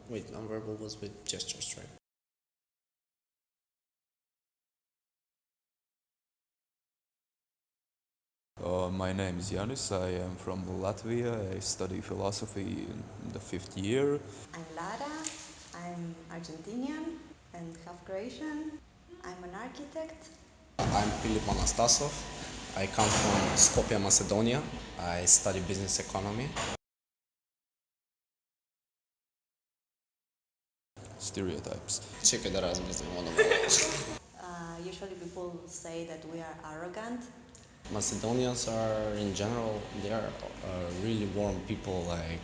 Wait, nonverbal was with gestures, right? My name is Janis. I am from Latvia. I study philosophy in the fifth year. I'm Lara, I'm Argentinian and half Croatian. I'm an architect. I'm Filip Anastasov. I come from Skopje, Macedonia. I study business economy. Stereotypes. Čekaj da razmislim ono Usually people say that we are arrogant. Macedonians are, in general, they are really warm people. Like,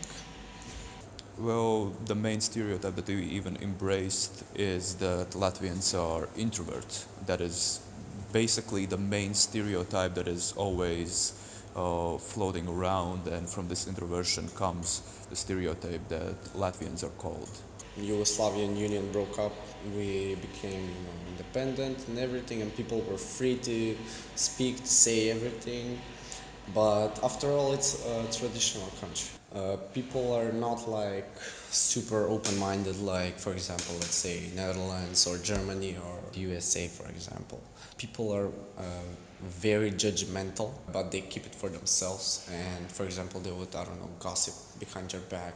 Well, the main stereotype that we even embraced is that Latvians are introverts. That is basically the main stereotype that is always floating around, and from this introversion comes the stereotype that Latvians are cold. Yugoslavian Union broke up, we became, independent and everything, and people were free to speak, to say everything. But after all, it's a traditional country. People are not like super open-minded, like for example, let's say Netherlands or Germany or USA, for example. People are very judgmental, but they keep it for themselves. And for example, they would, I don't know, gossip behind your back,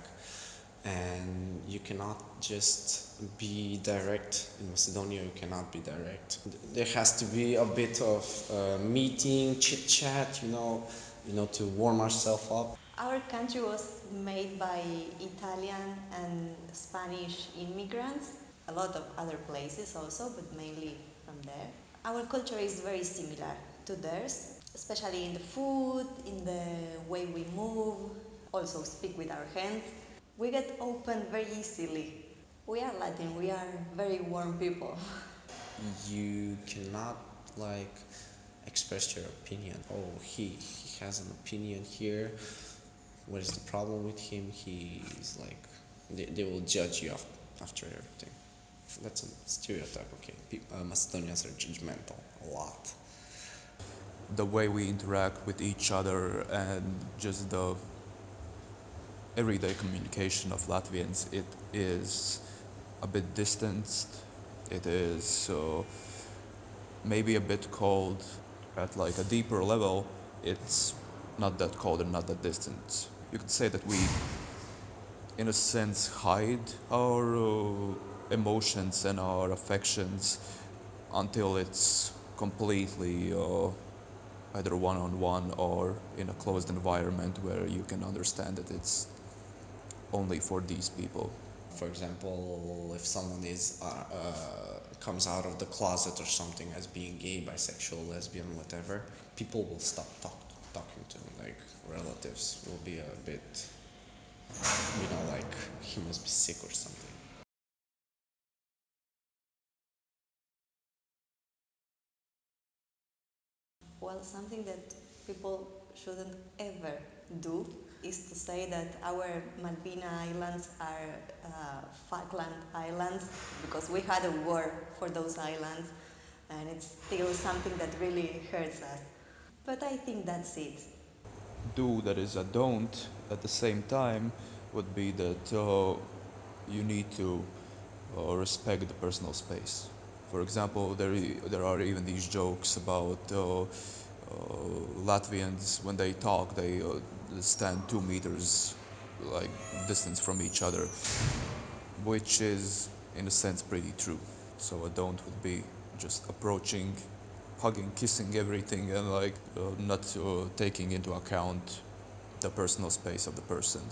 and you cannot just be direct. In Macedonia you cannot be direct. There has to be a bit of meeting, chit chat, to warm ourselves up. Our country was made by Italian and Spanish immigrants, a lot of other places also, but mainly from there. Our culture is very similar to theirs, especially in the food, in the way we move, also speak with our hands. We get open very easily. We are Latin, we are very warm people. You cannot like express your opinion. Oh, he has an opinion here. What is the problem with him? He's like, they will judge you after everything. That's a stereotype. Okay, Macedonians are judgmental a lot. The way we interact with each other and just the everyday communication of Latvians, it is a bit distanced. It is maybe a bit cold. At like a deeper level, it's not that cold and not that distant. You could say that we, in a sense, hide our emotions and our affections until it's completely either one-on-one or in a closed environment where you can understand that it's only for these people. For example, if someone is comes out of the closet or something as being gay, bisexual, lesbian, whatever, people will stop talking to them. Like relatives will be a bit, like he must be sick or something. Well, something that people shouldn't ever do is to say that our Malvina Islands are Falkland Islands because we had a war for those islands and it's still something that really hurts us. But I think that's it. Do that is a don't at the same time would be that you need to respect the personal space. For example, there are even these jokes about Latvians when they talk, they stand 2 meters like distance from each other, which is in a sense pretty true. So a don't would be just approaching, hugging, kissing everything, and like not taking into account the personal space of the person.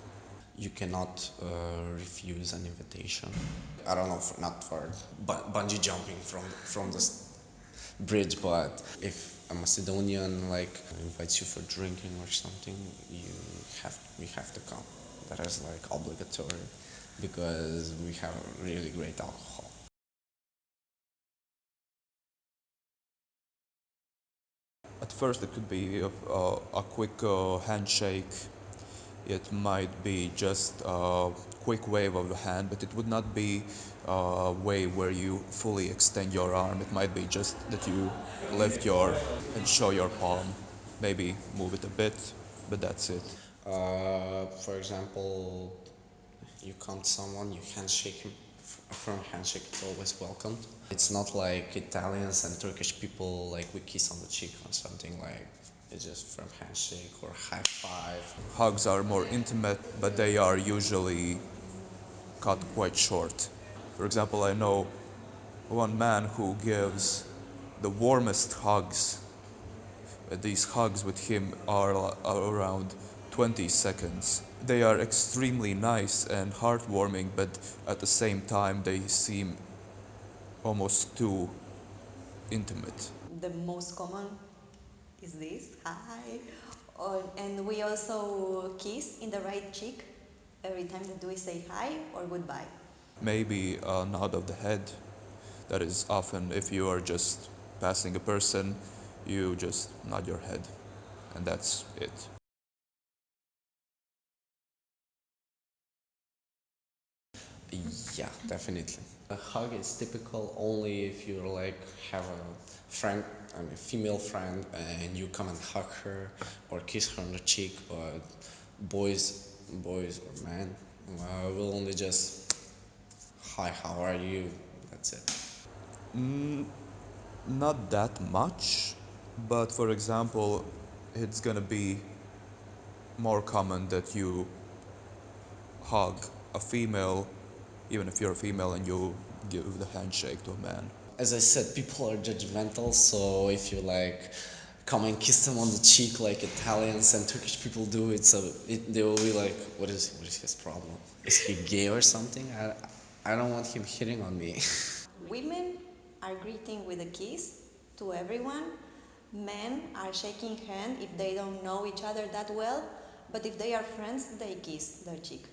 You cannot refuse an invitation. I don't know, not for bungee jumping from the bridge, but if a Macedonian like invites you for drinking or something, we have to come. That is like obligatory because we have really great alcohol. At first, it could be a quick handshake. It might be just a quick wave of the hand, but it would not be a wave where you fully extend your arm. It might be just that you lift your and show your palm. Maybe move it a bit, but that's it. For example, You come to someone, you handshake him. A firm handshake is always welcomed. It's not like Italians and Turkish people like we kiss on the cheek or something like it's just firm handshake or high five. Hugs are more intimate, but they are usually cut quite short. For example, I know one man who gives the warmest hugs. These hugs with him are around 20 seconds. They are extremely nice and heartwarming, but at the same time, they seem almost too intimate. The most common is this, hi. And we also kiss in the right cheek every time that we say hi or goodbye. Maybe a nod of the head. That is often if you are just passing a person, you just nod your head, and that's it. Yeah, definitely. A hug is typical only if you like have a friend, I mean, female friend, and you come and hug her or kiss her on the cheek. But boys or men will only just hi, how are you? That's it. Not that much, but for example, it's gonna be more common that you hug a female, even if you're a female, and you give the handshake to a man. As I said, people are judgmental, so if you like come and kiss them on the cheek like Italians and Turkish people do, they will be like, what is his problem? Is he gay or something? I don't want him hitting on me. Women are greeting with a kiss to everyone. Men are shaking hand if they don't know each other that well, but if they are friends, they kiss their cheek.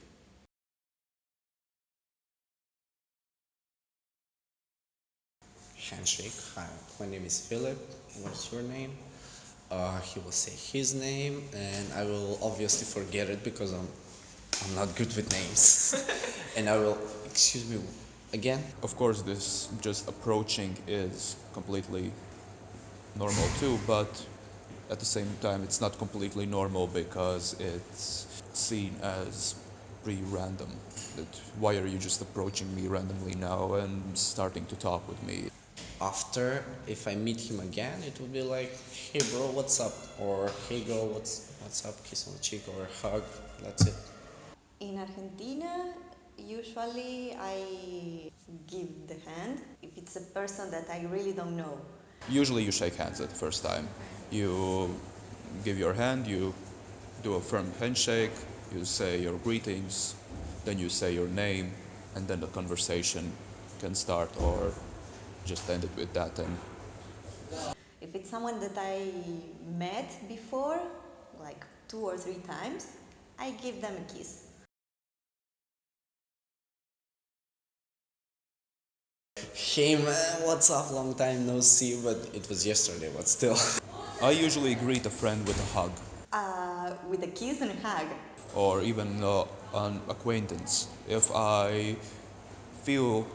Handshake. Hi, my name is Philip. What's your name? He will say his name, and I will obviously forget it because I'm not good with names. And I will, excuse me, again? Of course, this just approaching is completely normal too, but at the same time, it's not completely normal because it's seen as pretty random. That why are you just approaching me randomly now and starting to talk with me? After, if I meet him again, it will be like, hey bro, what's up? Or hey girl, what's up? Kiss on the cheek or a hug. That's it. In Argentina, usually I give the hand if it's a person that I really don't know. Usually, you shake hands at the first time. You give your hand, you do a firm handshake, you say your greetings, then you say your name, and then the conversation can start or just end it with that. And If it's someone that I met before, like 2 or 3 times, I give them a kiss. Hey man, what's up? Long time no see, but it was yesterday, but still. I usually greet a friend with a hug With a kiss and a hug. or even an acquaintance. If I feel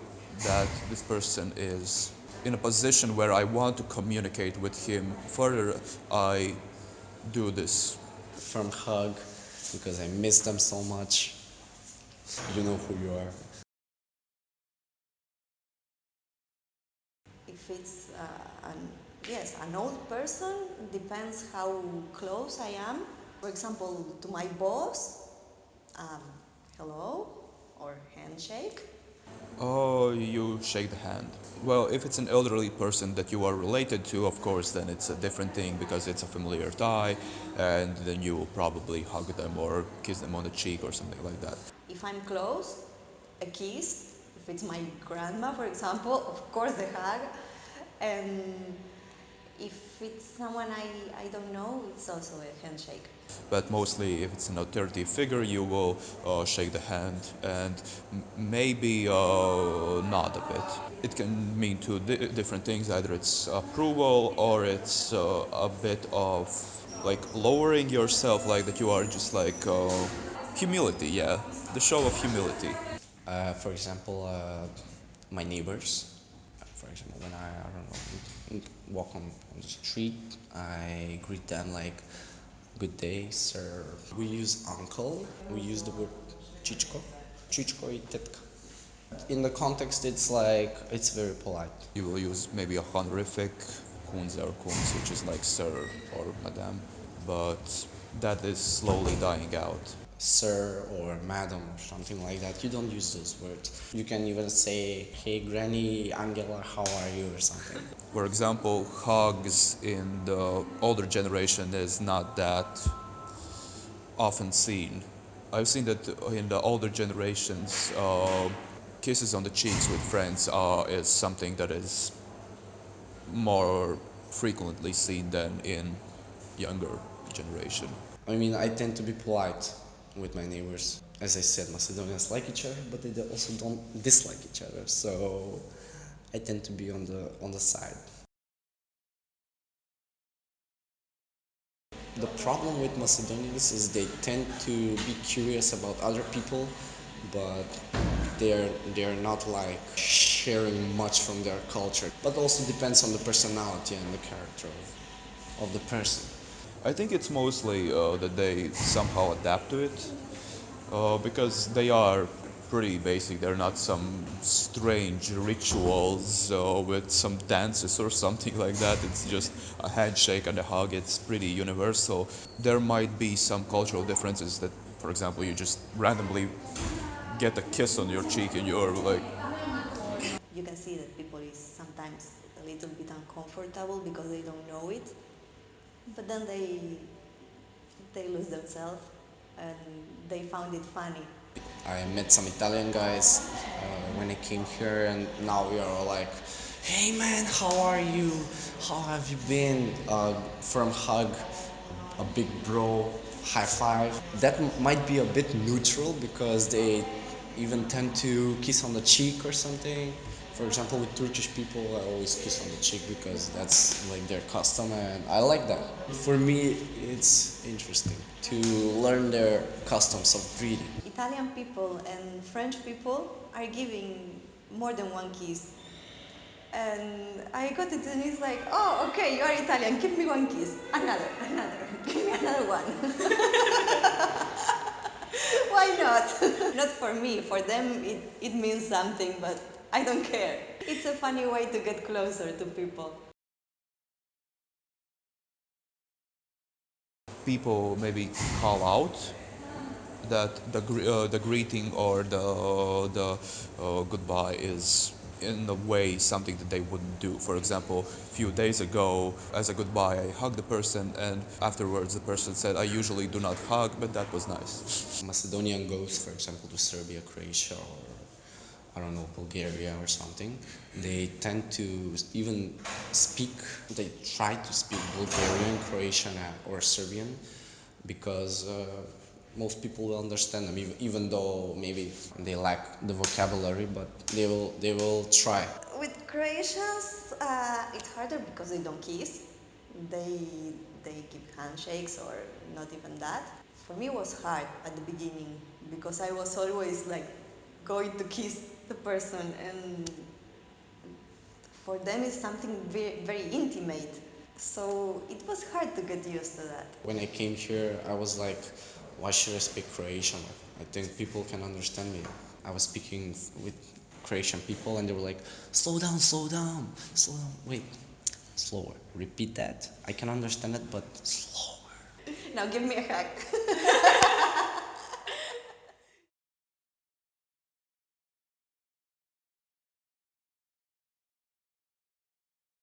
that this person is in a position where I want to communicate with him further, I do this. Firm hug because I miss them so much. You know who you are. If it's an old person, depends how close I am. For example, to my boss, um, hello or handshake. Oh, you shake the hand. Well, if it's an elderly person that you are related to, of course, then it's a different thing because it's a familiar tie, and then you will probably hug them or kiss them on the cheek or something like that. If I'm close, a kiss. If it's my grandma, for example, of course a hug. And if it's someone I don't know, it's also a handshake. But mostly, if it's an authority figure, you will shake the hand and maybe nod a bit. It can mean two different things. Either it's approval or it's a bit of like lowering yourself, like that you are just like humility. Yeah, the show of humility. For example, my neighbors. For example, when I don't know, walk on the street, I greet them like, "Good day, sir." We use uncle. We use the word chichko. Chichko i tetka. In the context, it's like, it's very polite. You will use maybe a honorific, kunze or kunz, which is like sir or madam, but that is slowly dying out. Sir or madam or something like that. You don't use those words. You can even say, hey granny, Angela, how are you, or something. For example, hugs in the older generation is not that often seen. I've seen that in the older generations, kisses on the cheeks with friends is something that is more frequently seen than in younger generation. I mean, I tend to be polite with my neighbors. As I said, Macedonians like each other, but they also don't dislike each other. So I tend to be on the side. The problem with Macedonians is they tend to be curious about other people, but they're not like sharing much from their culture. But also depends on the personality and the character of the person. I think it's mostly that they somehow adapt to it because they are pretty basic. They're not some strange rituals with some dances or something like that. It's just a handshake and a hug. It's pretty universal. There might be some cultural differences that, for example, you just randomly get a kiss on your cheek and you're like, You can see that people is sometimes a little bit uncomfortable because they don't know it, but then they lose themselves and they found it funny. I met some Italian guys when I came here, and now we are all like, "Hey man, how are you? How have you been?" From hug, a big bro, high five. That might be a bit neutral because they even tend to kiss on the cheek or something. For example, with Turkish people, I always kiss on the cheek because that's like their custom, and I like that. For me, it's interesting to learn their customs of greeting. Italian people and French people are giving more than one kiss. And I got it and it's like, oh, okay, you are Italian, give me one kiss. Another, give me another one. Why not? Not for me, for them it means something, but I don't care. It's a funny way to get closer to people. people maybe call out that the greeting or the goodbye is in a way something that they wouldn't do. For example, a few days ago, as a goodbye, I hugged the person, and afterwards the person said, "I usually do not hug, but that was nice." Macedonian goes, for example, to Serbia, Croatia, or I don't know, Bulgaria or something, they tend to even speak, they try to speak Bulgarian, Croatian, or Serbian because most people will understand them, even though maybe they lack the vocabulary, but they will try. With Croatians, it's harder because they don't kiss. They give handshakes or not even that. For me, it was hard at the beginning because I was always like going to kiss the person, and for them it's something very, very intimate. So it was hard to get used to that. When I came here, I was like, why should I speak Croatian? I think people can understand me. I was speaking with Croatian people and they were like, slow down, slow down, slow down. Wait, slower. Repeat that. I can understand it, but slower. Now give me a hug.